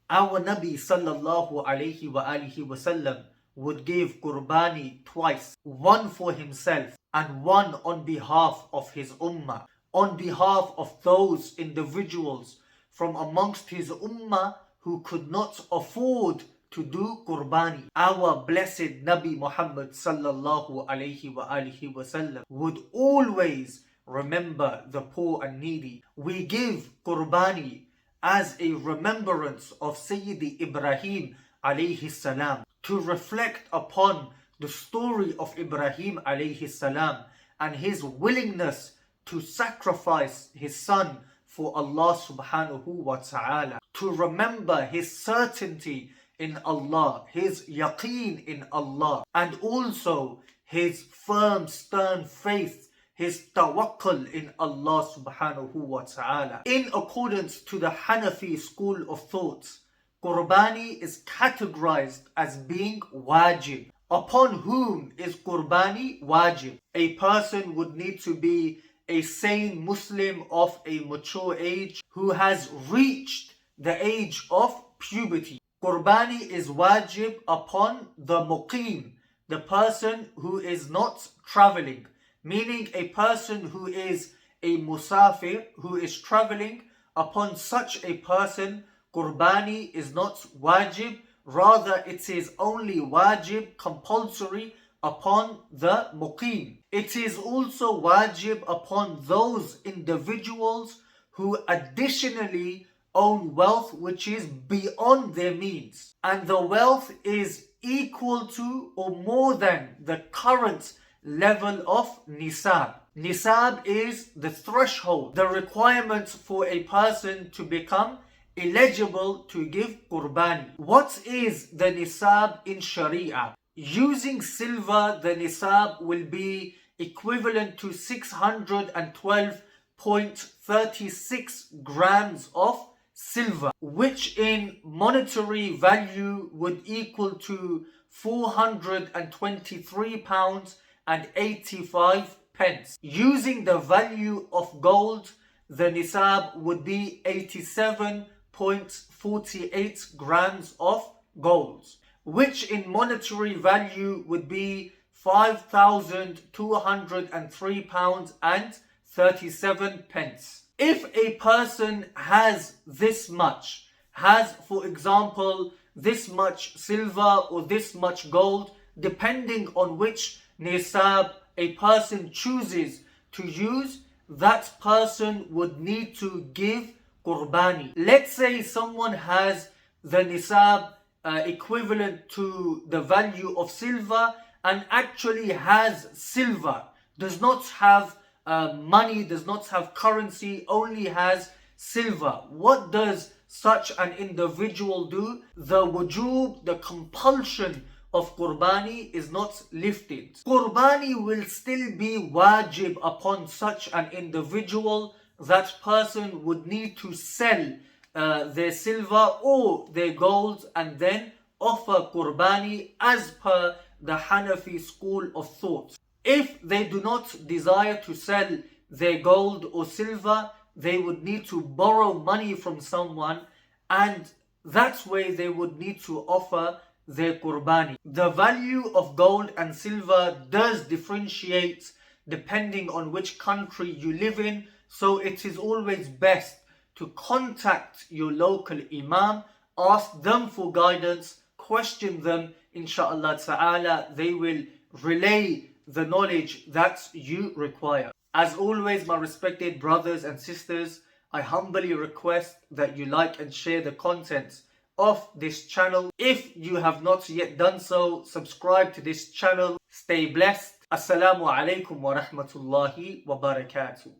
Our Nabi sallallahu alayhi wa alihi wasallam would give Qurbani twice, one for himself and one on behalf of his ummah, on behalf of those individuals from amongst his ummah who could not afford to do Qurbani. Our blessed Nabi Muhammad sallallahu alayhi wa alihi wasallam would always remember the poor and needy. We give Qurbani as a remembrance of Sayyidi Ibrahim alayhi salam, to reflect upon the story of Ibrahim alayhi salam and his willingness to sacrifice his son for Allah subhanahu wa ta'ala, to remember his certainty in Allah, his yaqeen in Allah, and also his firm, stern faith, his tawakkul in Allah subhanahu wa ta'ala. In accordance to the Hanafi school of thought, Qurbani is categorized as being wajib. Upon whom is Qurbani wajib? A person would need to be a sane Muslim of a mature age who has reached the age of puberty. Qurbani is wajib upon the muqim, the person who is not traveling, meaning a person who is a musafir, who is traveling. Upon such a person, Qurbani is not wajib, rather it is only wajib, compulsory upon the muqim. It is also wajib upon those individuals who additionally own wealth which is beyond their means, and the wealth is equal to or more than the current level of nisab. Nisab is the threshold, the requirement for a person to become eligible to give Qurbani. What is the nisab in shariah? Using silver, the nisab will be equivalent to 612.36 grams of silver, which in monetary value would equal to 423 pounds and 85 pence. Using the value of gold, the nisab would be 87.48 grams of gold, which in monetary value would be 5,203 pounds and 37 pence. If a person has this much, has for example this much silver or this much gold, depending on which nisab a person chooses to use, that person would need to give Qurbani. Let's say someone has the nisab equivalent to the value of silver and actually has silver, does not have money, does not have currency, only has silver. What does such an individual do? The wujub, the compulsion of Qurbani is not lifted. Qurbani will still be wajib upon such an individual. That person would need to sell their silver or their gold and then offer Qurbani as per the Hanafi school of thought. If they do not desire to sell their gold or silver, they would need to borrow money from someone, and that way they would need to offer their Qurbani. The value of gold and silver does differentiate depending on which country you live in, so it is always best to contact your local imam, ask them for guidance, question them, inshallah ta'ala, they will relay the knowledge that you require. As always, my respected brothers and sisters, I humbly request that you like and share the content of this channel. If you have not yet done so, subscribe to this channel. Stay blessed. Assalamu alaikum wa rahmatullahi wa barakatuh.